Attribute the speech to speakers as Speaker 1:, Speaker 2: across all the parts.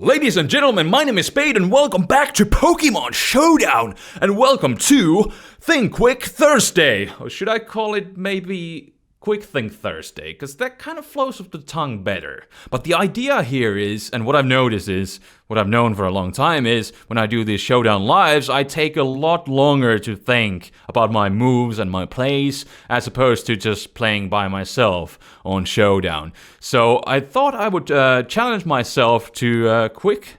Speaker 1: Ladies and gentlemen, my name is Spade and welcome back to Pokemon Showdown! And welcome to Think Quick Thursday! Or should I call it maybe Quick Think Thursday? Because that kind of flows off the tongue better. But the idea here is, and what I've noticed is, what I've known for a long time is, when I do these Showdown lives, I take a lot longer to think about my moves and my plays, as opposed to just playing by myself on Showdown. So I thought I would challenge myself to quick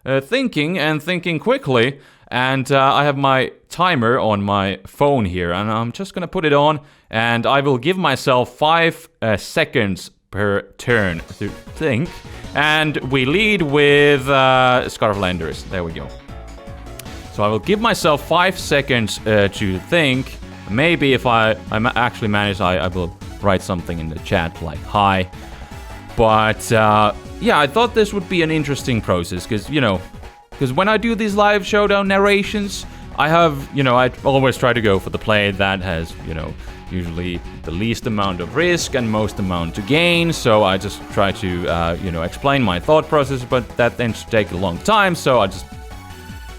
Speaker 1: thinking and thinking quickly. And I have my timer on my phone here, and I'm just gonna put it on, and I will give myself 5 seconds per turn to think. And we lead with Scarf Landers. There we go. So I will give myself 5 seconds to think. Maybe if I actually manage, I will write something in the chat like hi. But yeah, I thought this would be an interesting process because when I do these live Showdown narrations, I have, I always try to go for the play that has, usually the least amount of risk and most amount to gain. So I just try to, explain my thought process, but that tends to take a long time. So I just,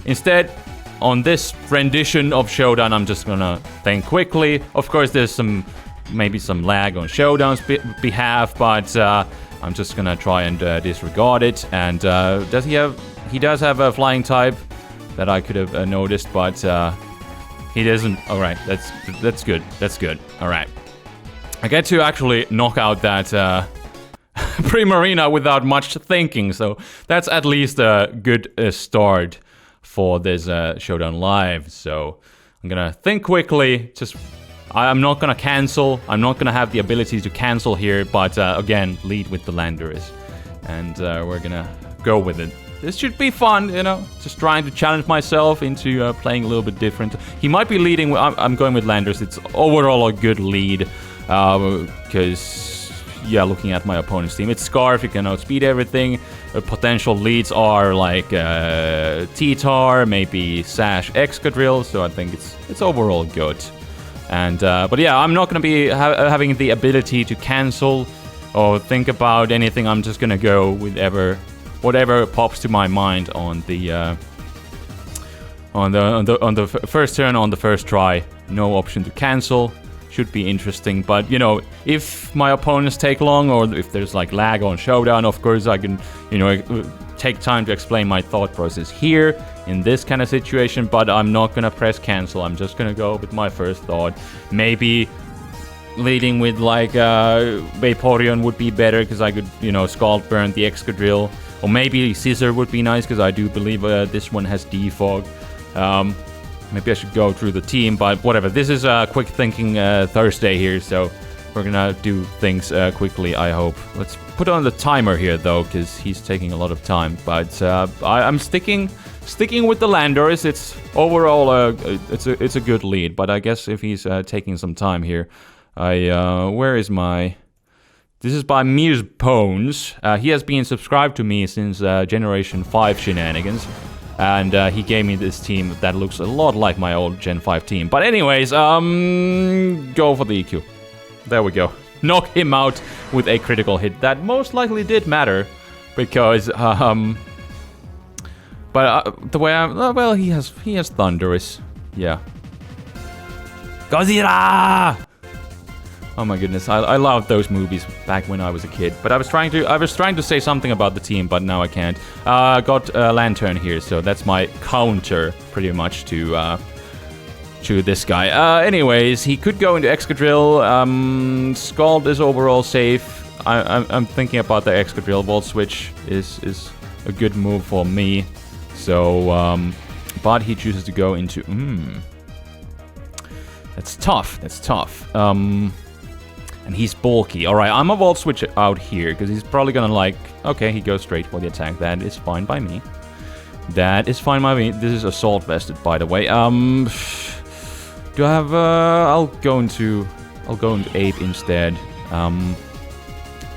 Speaker 1: instead, on this rendition of Showdown, I'm just gonna think quickly. Of course, there's maybe some lag on Showdown's behalf, but I'm just gonna try and disregard it. And he does have a flying type that I could have noticed, but he doesn't. All right, that's good. That's good. All right, I get to actually knock out that Primarina without much thinking, so that's at least a good start for this Showdown live. So I'm gonna think quickly. I'm not gonna cancel. I'm not gonna have the ability to cancel here, but again, lead with the Landorus, and we're gonna go with it. This should be fun, just trying to challenge myself into playing a little bit different. He might be leading, I'm going with Landers. It's overall a good lead, because, looking at my opponent's team, it's Scarf, you can outspeed everything. Potential leads are like T-Tar, maybe Sash Excadrill, so I think it's overall good. And but yeah, I'm not going to be having the ability to cancel or think about anything. I'm just going to go with whatever pops to my mind on the first turn, on the first try. No option to cancel. Should be interesting, but if my opponents take long, or if there's like lag on Showdown, of course I can take time to explain my thought process here in this kind of situation. But I'm not gonna press cancel. I'm just gonna go with my first thought. Maybe leading with like Vaporeon would be better, because I could Scald Burn the Excadrill. Or maybe Scissor would be nice, because I do believe this one has Defog. Maybe I should go through the team, but whatever. This is a quick thinking Thursday here, so we're gonna do things quickly, I hope. Let's put on the timer here, though, because he's taking a lot of time. But I'm sticking with the Landorus. It's overall it's a good lead, but I guess if he's taking some time here, where is my... This is by Muse Pones. He has been subscribed to me since Generation 5 shenanigans. And he gave me this team that looks a lot like my old Gen 5 team. But anyways, go for the EQ. There we go. Knock him out with a critical hit. That most likely did matter. Because, the way he has Thunderous. Yeah. Godzilla! Oh my goodness, I loved those movies back when I was a kid. But I was trying to say something about the team, but now I can't. Got Lantern here, so that's my counter pretty much to this guy. Anyways, he could go into Excadrill. Scald is overall safe. I'm thinking about the Excadrill. Volt Switch is a good move for me. So, but he chooses to go into. That's tough. That's tough. And he's bulky. Alright, I'm a Volt Switch out here, because he's probably gonna okay, he goes straight for the attack. That is fine by me. That is fine by me. This is Assault Vested, by the way. Do I have, I'll go into Ape instead.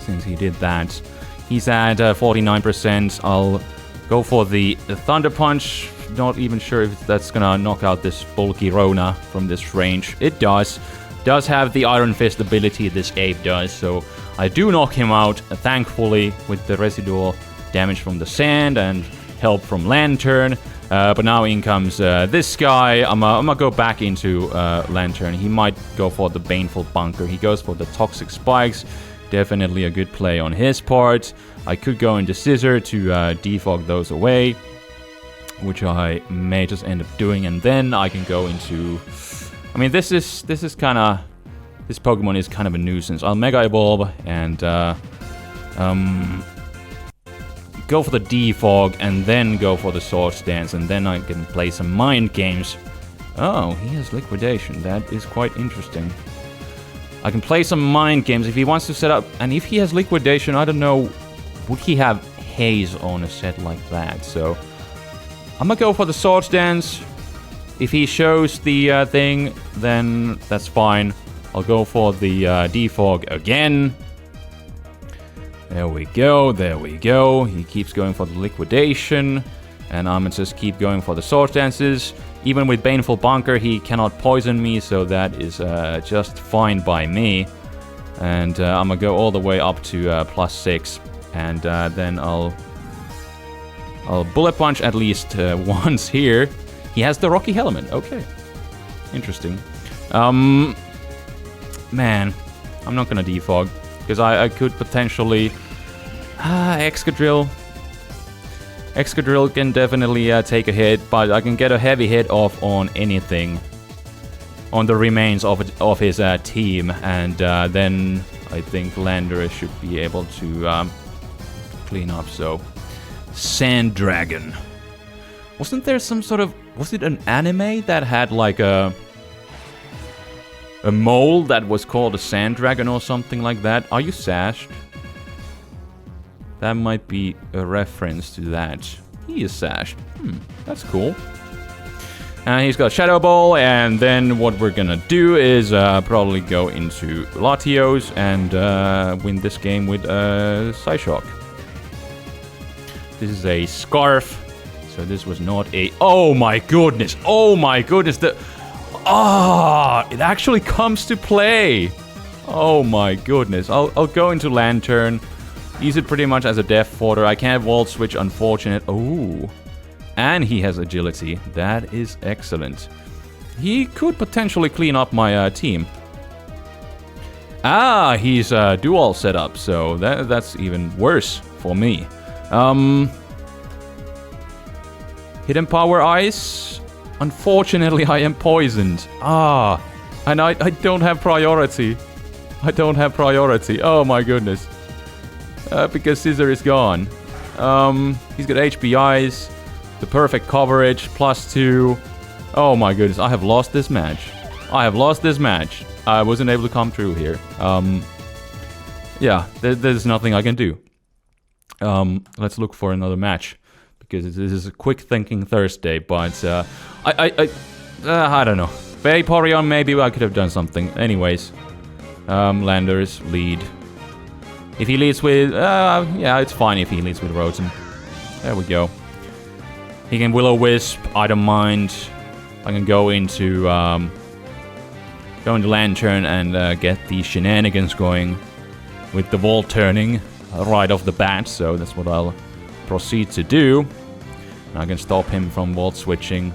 Speaker 1: Since he did that. He's at 49%. I'll go for the Thunder Punch. Not even sure if that's gonna knock out this bulky Rona from this range. It does. Does have the Iron Fist ability, this Ape does, so I do knock him out, thankfully, with the residual damage from the sand and help from Lantern. But now in comes this guy. I'm gonna go back into Lantern. He might go for the Baneful Bunker. He goes for the Toxic Spikes. Definitely a good play on his part. I could go into Scissor to defog those away, which I may just end up doing, and then I can go into... I mean, this is kind of... This Pokemon is kind of a nuisance. I'll Mega Evolve and go for the defog and then go for the Swords Dance, and then I can play some mind games. Oh, he has Liquidation. That is quite interesting. I can play some mind games if he wants to set up, and if he has Liquidation, I don't know, would he have Haze on a set like that? So I'm gonna go for the Swords Dance. If he shows the thing, then that's fine. I'll go for the defog again. There we go, there we go. He keeps going for the Liquidation, and I'm gonna just keep going for the Swords Dances. Even with Baneful Bunker, he cannot poison me, so that is just fine by me. And I'm gonna go all the way up to +6, and then I'll Bullet Punch at least once here. He has the Rocky Helmet, okay. Interesting. Man, I'm not gonna defog, because I could potentially... Excadrill. Excadrill can definitely take a hit, but I can get a heavy hit off on anything. On the remains of his team, and then I think Landorus should be able to clean up, so... Sand Dragon. Wasn't there some sort of... Was it an anime that had like a mole that was called a Sand Dragon or something like that? Are you sashed? That might be a reference to that. He is sashed. That's cool. And he's got Shadow Ball, and then what we're gonna do is probably go into Latios and win this game with Psyshock. This is a Scarf, so this was not a... Oh my goodness! Oh my goodness! It actually comes to play! Oh my goodness. I'll go into Lantern. Use it pretty much as a death fodder. I can't Volt Switch, unfortunate. Oh. And he has Agility. That is excellent. He could potentially clean up my team. He's dual setup, so that's even worse for me. Hidden Power Ice. Unfortunately, I am poisoned. And I don't have priority. I don't have priority. Oh my goodness. Because Scissor is gone. He's got HPIs. The perfect coverage. +2. Oh my goodness. I have lost this match. I have lost this match. I wasn't able to come through here. Yeah, there's nothing I can do. Let's look for another match. Because this is a quick thinking Thursday. But I don't know. Vaporeon, maybe I could have done something. Anyways. Landers, lead. If he leads with... yeah, it's fine if he leads with Rotom. There we go. He can Will-O-Wisp. I don't mind. I can go into Lantern and get the shenanigans going with the Volt turning right off the bat. So that's what I'll proceed to do. And I can stop him from Volt switching.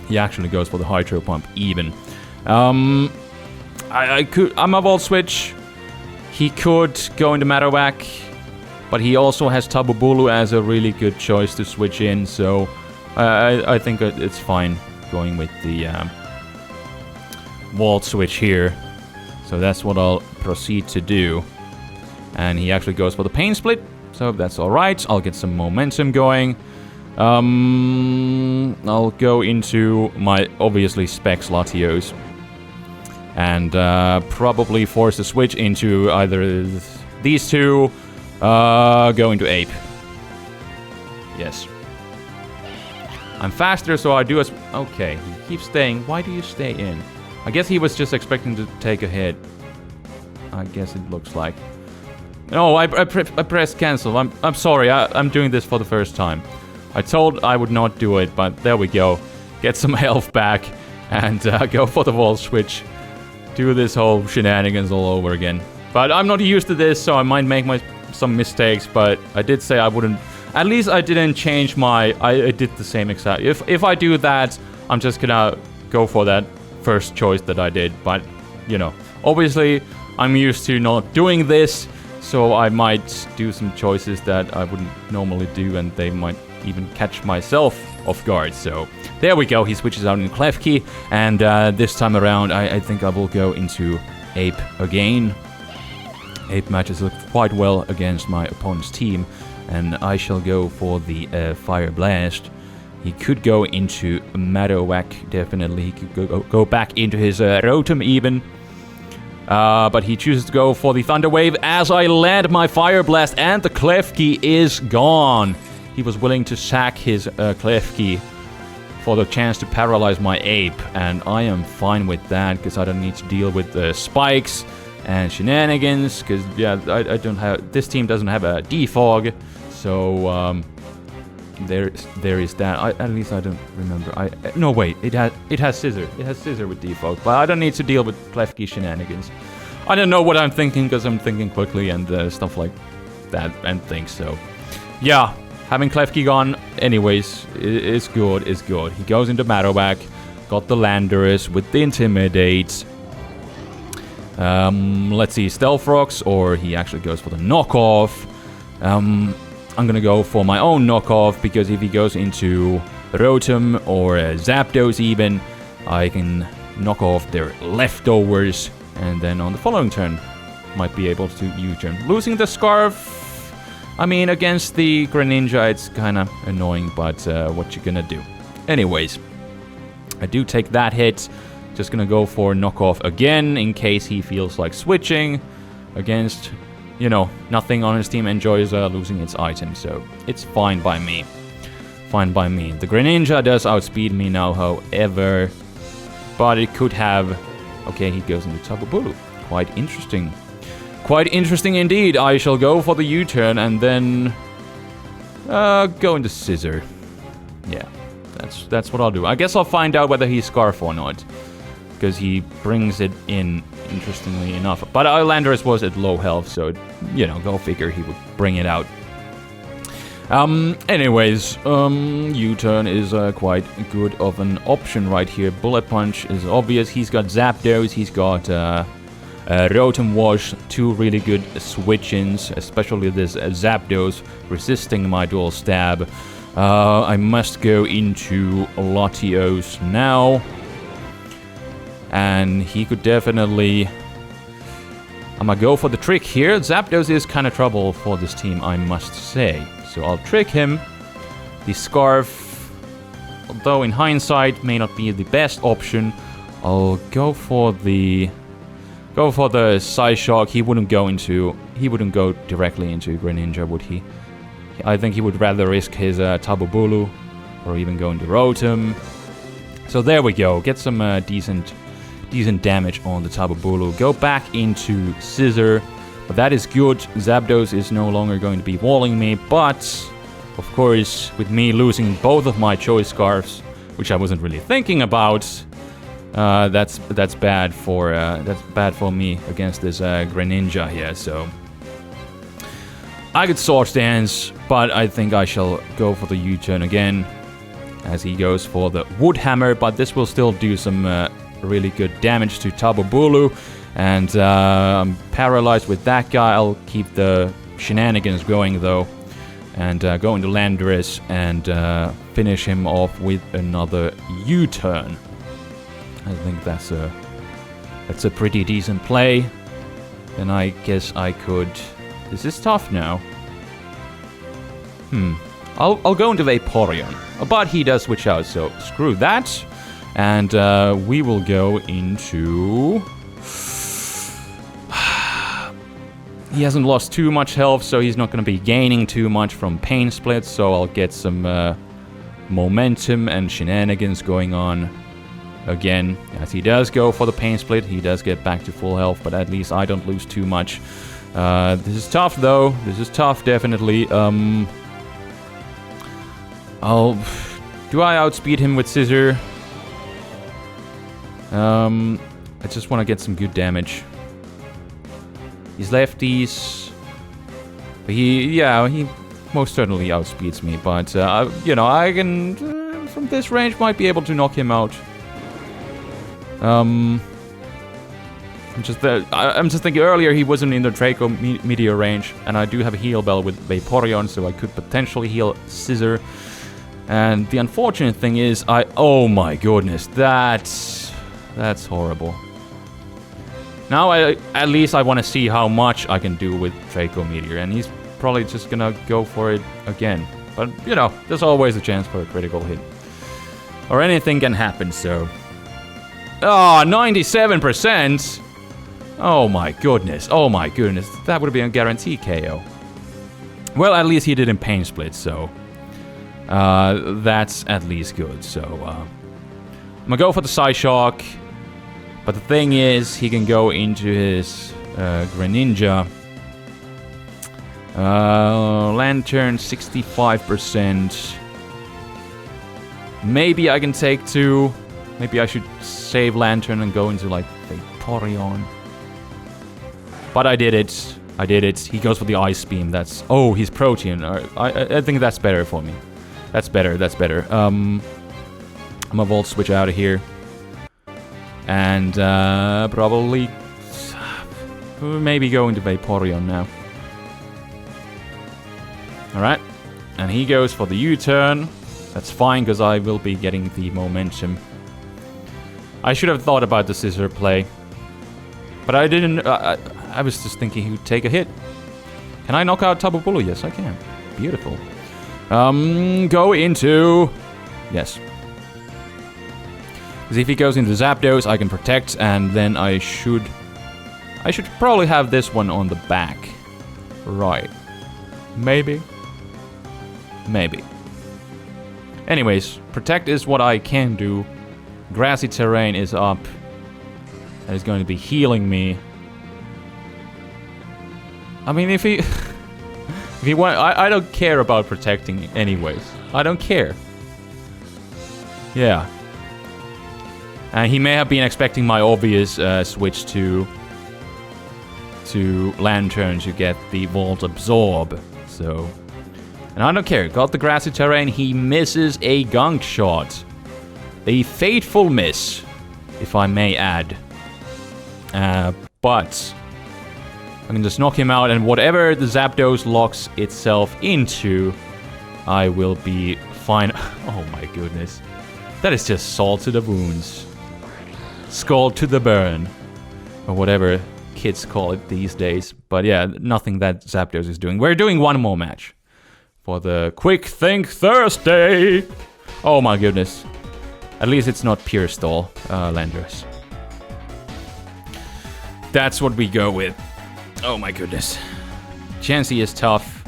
Speaker 1: He actually goes for the Hydro Pump even. I'm a Volt switch. He could go into Marowak, but he also has Tabubulu as a really good choice to switch in, so I think it's fine going with the Volt switch here. So that's what I'll proceed to do. And he actually goes for the Pain Split, so that's alright. I'll get some momentum going. I'll go into my, obviously, Specs Latios. And probably force a switch into either these two. Go into Ape. Yes. I'm faster, so I do as... Okay, he keeps staying. Why do you stay in? I guess he was just expecting to take a hit. I guess it looks like. No, I pressed cancel. I'm sorry, I'm doing this for the first time. I told I would not do it, but there we go. Get some health back and go for the Volt switch. Do this whole shenanigans all over again. But I'm not used to this, so I might make some mistakes, but I did say I wouldn't. At least I didn't change my. I did the same exact. If I do that, I'm just gonna go for that first choice that I did. But you know, obviously, I'm used to not doing this, so I might do some choices that I wouldn't normally do, and they might even catch myself off guard. So there we go. He switches out in Klefki, and this time around, I think I will go into Ape again. Ape matches look quite well against my opponent's team, and I shall go for the Fire Blast. He could go into Marowak, definitely. He could go back into his Rotom even. But he chooses to go for the Thunder Wave as I land my Fire Blast, and the Klefki is gone. He was willing to sack his Klefki for the chance to paralyze my Ape, and I am fine with that because I don't need to deal with the spikes and shenanigans, because yeah, I don't have, this team doesn't have a defog, so there is that. At least I don't remember. No wait, it has Scissor. It has Scissor with defog, but I don't need to deal with Klefki shenanigans. I don't know what I'm thinking because I'm thinking quickly and stuff like that and things. So yeah, having Klefki gone anyways is good. Is good. He goes into Marowak, got the Landorus with the Intimidate. Let's see, Stealth Rocks, or he actually goes for the knockoff. I'm gonna go for my own knockoff, because if he goes into Rotom or Zapdos even, I can knock off their leftovers, and then on the following turn, might be able to U-turn. Losing the Scarf, I mean, against the Greninja, it's kinda annoying, but what you gonna do? Anyways, I do take that hit. Just gonna go for knockoff again in case he feels like switching against, you know, nothing on his team enjoys losing its item, so it's fine by me. Fine by me. The Greninja does outspeed me now, however, but it could have... Okay, he goes into Tapu Bulu. Quite interesting. Quite interesting indeed. I shall go for the U-turn and then go into Scissor. Yeah, that's what I'll do. I guess I'll find out whether he's Scarf or not, because he brings it in, interestingly enough. But Landorus was at low health, so, you know, go figure he would bring it out. Anyways, U-turn is quite good of an option right here. Bullet Punch is obvious. He's got Zapdos, he's got Rotom Wash, two really good switch-ins, especially this Zapdos resisting my dual stab. I must go into Latios now. And he could definitely... I'm gonna go for the trick here. Zapdos is kind of trouble for this team, I must say. So I'll trick him. The Scarf, although in hindsight may not be the best option, I'll go for the Psyshock. He wouldn't go directly into Greninja, would he? I think he would rather risk his Tapu Bulu or even go into Rotom. So there we go. Get some decent damage on the Tapu Bulu. Go back into Scissor. But that is good. Zapdos is no longer going to be walling me, but of course, with me losing both of my choice scarves, which I wasn't really thinking about, that's bad for me against this Greninja here. So I could Swords Dance, but I think I shall go for the U-turn again, as he goes for the Wood Hammer. But this will still do some really good damage to Tapu Bulu. And I'm paralyzed with that guy. I'll keep the shenanigans going though, and go into Landorus and finish him off with another U-turn. I think that's a pretty decent play. And I guess I could... This is tough now. I'll go into Vaporeon, but he does switch out, so screw that. And we will go into... He hasn't lost too much health, so he's not going to be gaining too much from Pain Split, so I'll get some momentum and shenanigans going on again. As he does go for the Pain Split, he does get back to full health, but at least I don't lose too much. This is tough, though. This is tough, definitely. Do I outspeed him with Scissor? I just want to get some good damage. These lefties... But he most certainly outspeeds me. But, you know, I can, from this range, might be able to knock him out. I'm just thinking earlier he wasn't in the Draco Meteor range, and I do have a heal bell with Vaporeon, so I could potentially heal Scissor. And the unfortunate thing is, oh my goodness, that's horrible. Now at least I want to see how much I can do with Draco Meteor, and he's probably just gonna go for it again. But you know, there's always a chance for a critical hit, or anything can happen. So, 97%. Oh my goodness, that would have been a guaranteed KO. Well, at least he didn't Pain Split, so that's at least good. So I'm gonna go for the Psyshock, but the thing is, he can go into his Greninja. Lantern 65%. Maybe I can take 2. Maybe I should save Lantern and go into like Vaporeon. But I did it. He goes for the Ice Beam. That's... Oh, he's Protean. I think that's better for me. That's better. I'm gonna Volt Switch out of here. And probably... maybe go into Vaporeon now. Alright. And he goes for the U-turn. That's fine, because I will be getting the momentum. I should have thought about the Scissor play. But I didn't... I was just thinking he would take a hit. Can I knock out Tapu Bulu? Yes, I can. Beautiful. Go into... Yes. Because if he goes into Zapdos, I can protect, and then I should probably have this one on the back. Right. Maybe. Anyways, protect is what I can do. Grassy Terrain is up. That is going to be healing me. I mean, if he... if he want... I don't care about protecting anyways. I don't care. Yeah. And he may have been expecting my obvious switch to Lantern to get the Volt Absorb. So... And I don't care. Got the Grassy Terrain. He misses a Gunk Shot. A fateful miss, if I may add. But I can just knock him out, and whatever the Zapdos locks itself into, I will be fine. Oh my goodness. That is just salt to the wounds. Scald to the burn. Or whatever kids call it these days. But yeah, nothing that Zapdos is doing. We're doing one more match. For the Quick Think Thursday. Oh my goodness. At least it's not pure stall, Landorus. That's what we go with. Oh my goodness. Chansey is tough.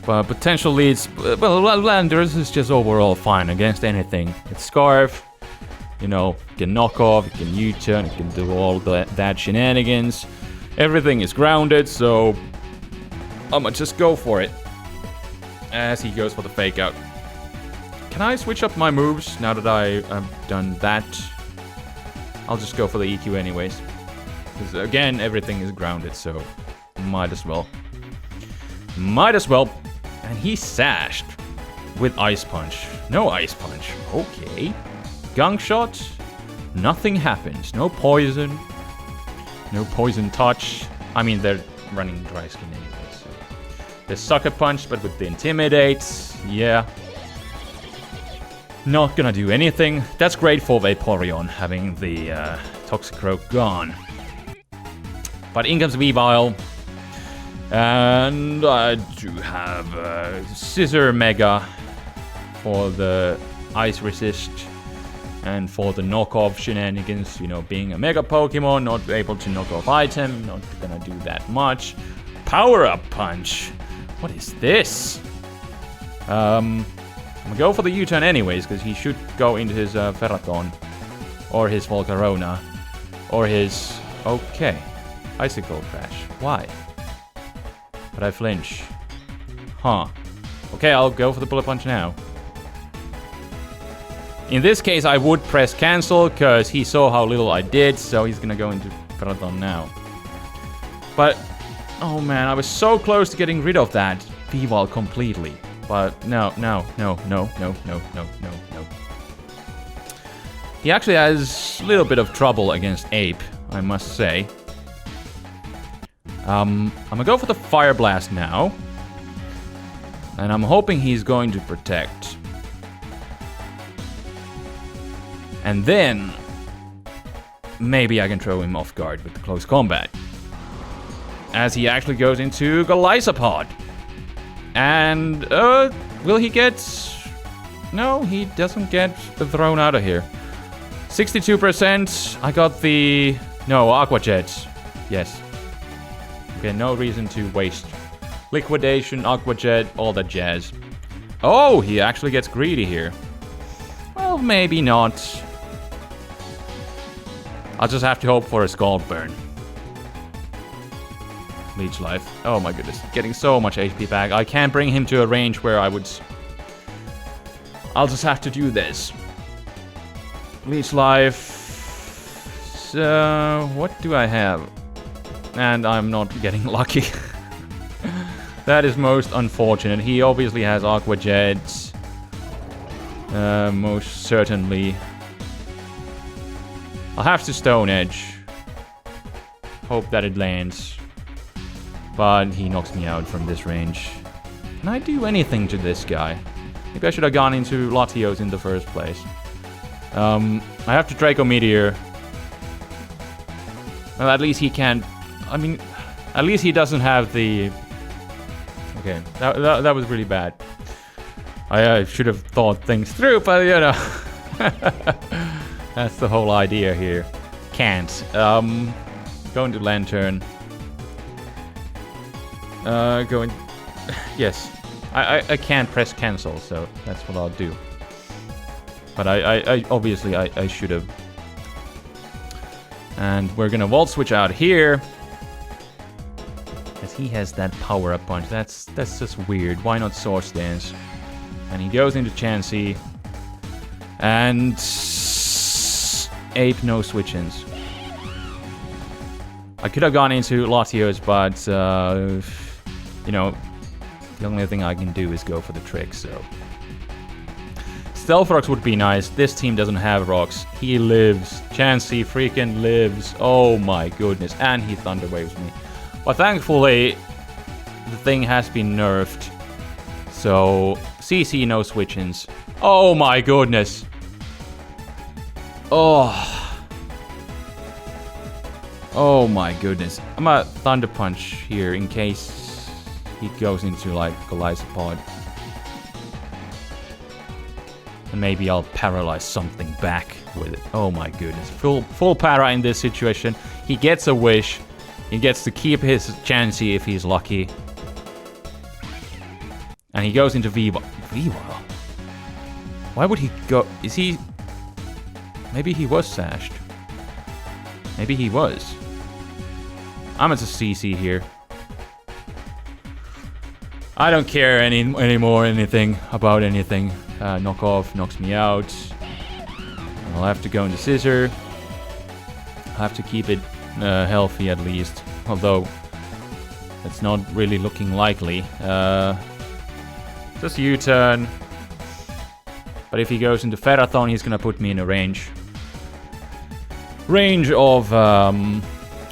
Speaker 1: But potential leads... Well, Landorus is just overall fine against anything. It's Scarf. You know, it can knock off, it can U-turn, it can do all that shenanigans. Everything is grounded, so... I'ma just go for it. As he goes for the Fake Out. Can I switch up my moves now that I have done that? I'll just go for the EQ anyways. Because again, everything is grounded, so might as well. And he sashed with Ice Punch. No Ice Punch. Okay. Gunk Shot. Nothing happens. No poison. No poison touch. I mean, they're running Dry Skin anyway. So. The Sucker Punch, but with the Intimidate. Yeah. Not gonna do anything. That's great for Vaporeon, having the Toxicroak gone. But in comes Weavile. And I do have Scissor Mega for the Ice Resist. And for the knockoff shenanigans, you know, being a Mega Pokemon, not able to knock off item, not gonna do that much. Power Up Punch. What is this? I'm gonna go for the U-turn anyways, because he should go into his Ferrothorn. Or his Volcarona. Or his... Okay. Icicle Crash. Why? But I flinch. Huh. Okay, I'll go for the Bullet Punch now. In this case, I would press cancel, because he saw how little I did, so he's gonna go into Ferrothorn now. But Oh man, I was so close to getting rid of that V-Wall completely. But no. He actually has a little bit of trouble against Ape, I must say. I'm gonna go for the Fire Blast now. And I'm hoping he's going to protect. And then maybe I can throw him off guard with the close combat. As he actually goes into Glycopod. And, will he get... No, he doesn't get thrown out of here. 62%. I got the... No, Aqua Jet. Yes. Okay, no reason to waste. Liquidation, Aqua Jet, all that jazz. Oh, he actually gets greedy here. Well, maybe not. I'll just have to hope for a Scald Burn. Leech Life. Oh my goodness. Getting so much HP back. I can't bring him to a range where I would... I'll just have to do this. Leech Life. So, what do I have? And I'm not getting lucky. That is most unfortunate. He obviously has Aqua Jets. Most certainly. I'll have to Stone Edge. Hope that it lands. But he knocks me out from this range. Can I do anything to this guy? Maybe I should have gone into Latios in the first place. I have to Draco Meteor. Well, at least he can't... I mean, at least he doesn't have the... Okay, that was really bad. I should have thought things through, but you know... That's the whole idea here. Can't. Going to Lantern. Going... Yes. I can't press cancel, so that's what I'll do. But I obviously I should have. And we're gonna Volt Switch out here. As he has that power-up punch. That's just weird. Why not Swords Dance? And he goes into Chansey. And... Ape no switch-ins. I could have gone into Latios, but... you know... The only thing I can do is go for the trick, so... Stealth Rocks would be nice. This team doesn't have rocks. He lives. Chansey freaking lives. Oh my goodness. And he Thunder Waves me. But thankfully, the thing has been nerfed. So, CC no switch-ins. Oh my goodness. Oh. Oh my goodness. I'm a Thunder Punch here in case he goes into like Glycopod. And maybe I'll paralyze something back with it. Oh my goodness. Full para in this situation. He gets a wish. He gets to keep his Chansey if he's lucky. And he goes into V-Wall. V-Wall? Why would he go... Is he... Maybe he was sashed. Maybe he was. I'm at a CC here. I don't care anymore anything about anything. Knock off knocks me out. I'll have to go into Scissor. I'll have to keep it healthy at least. Although, it's not really looking likely. Just U-turn. But if he goes into Ferrathon, he's gonna put me in a range. Range of,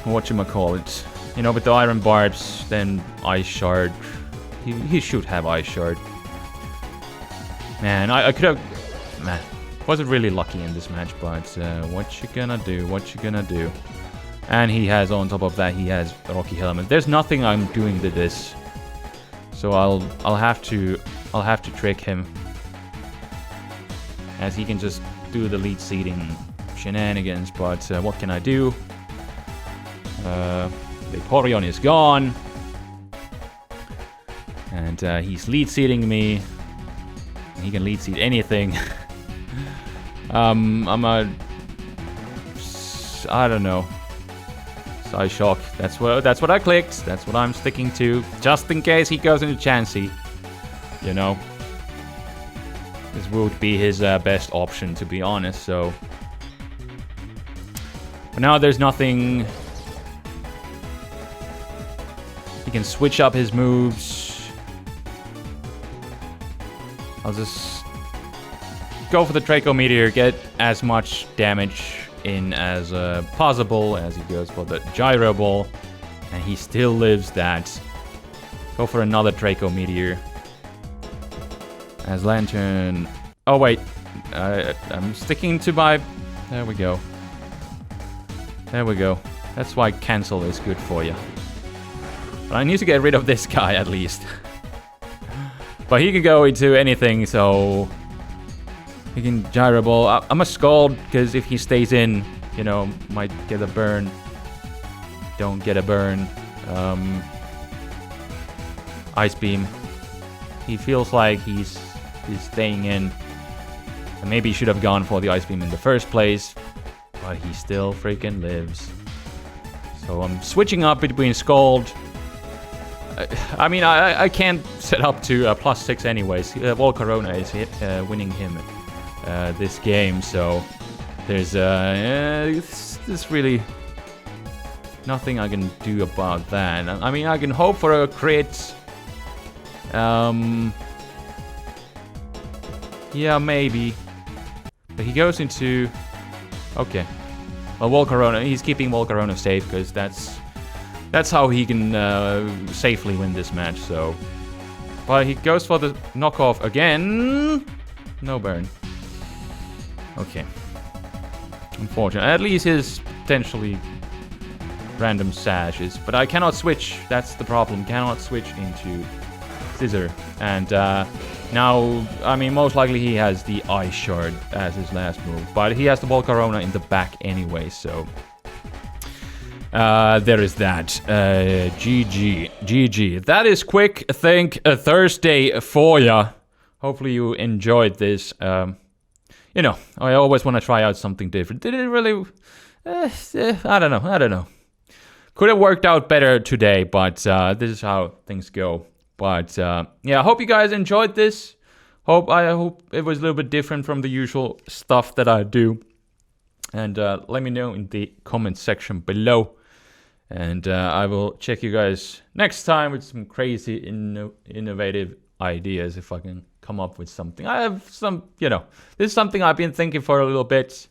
Speaker 1: whatchamacallit. You know, with the Iron Barbs, then Ice Shard. He should have Ice Shard. Man, I could have... Man, wasn't really lucky in this match, but what you gonna do? What you gonna do? And he has, on top of that, he has Rocky Helmet. There's nothing I'm doing to this, so I'll have to trick him, as he can just do the lead seeding shenanigans. But what can I do? Vaporeon is gone. And he's lead seeding me. He can lead seed anything. I'm a... I don't know. Psy Shock. That's what I clicked. That's what I'm sticking to. Just in case he goes into Chansey. You know. This would be his best option, to be honest, so... But now there's nothing... He can switch up his moves. I'll just go for the Draco Meteor, get as much damage in as possible as he goes for the Gyro Ball. And he still lives that. Go for another Draco Meteor. As Lantern... Oh, wait. I'm sticking to my... There we go. There we go. That's why cancel is good for you. But I need to get rid of this guy at least. But he can go into anything, so... He can Gyro Ball. I'm a Scald, because if he stays in, you know, might get a burn. Don't get a burn. Ice Beam. He feels like he's staying in. And maybe he should have gone for the Ice Beam in the first place. But he still freaking lives. So I'm switching up between Scald. I mean, I can't set up to +6 anyways. Volcarona is winning him this game. So there's there's really nothing I can do about that. I mean, I can hope for a crit. Yeah, maybe. But he goes into... Okay. Well, Volcarona, he's keeping Volcarona safe, because that's how he can safely win this match, so... But he goes for the knockoff again. No burn. Okay. Unfortunate. At least his potentially random sashes. But I cannot switch. That's the problem. Cannot switch into Scissor. And now, I mean, most likely he has the Ice Shard as his last move. But he has the Volcarona in the back anyway, so... there is that. GG. GG. That is Quick Think Thursday for ya. Hopefully you enjoyed this. You know, I always want to try out something different. Did it really... I don't know. Could have worked out better today, but this is how things go. But yeah, I hope you guys enjoyed this. I hope it was a little bit different from the usual stuff that I do. And let me know in the comment section below. And I will check you guys next time with some crazy innovative ideas if I can come up with something. I have some, you know, this is something I've been thinking for a little bit.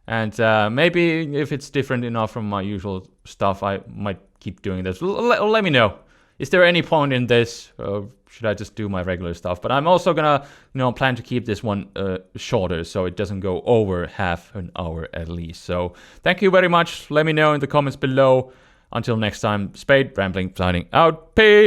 Speaker 1: And maybe if it's different enough from my usual stuff, I might keep doing this. Let me know. Is there any point in this? Or should I just do my regular stuff? But I'm also gonna, you know, plan to keep this one shorter so it doesn't go over half an hour at least. So thank you very much. Let me know in the comments below. Until next time, Spade Rambling signing out. Peace.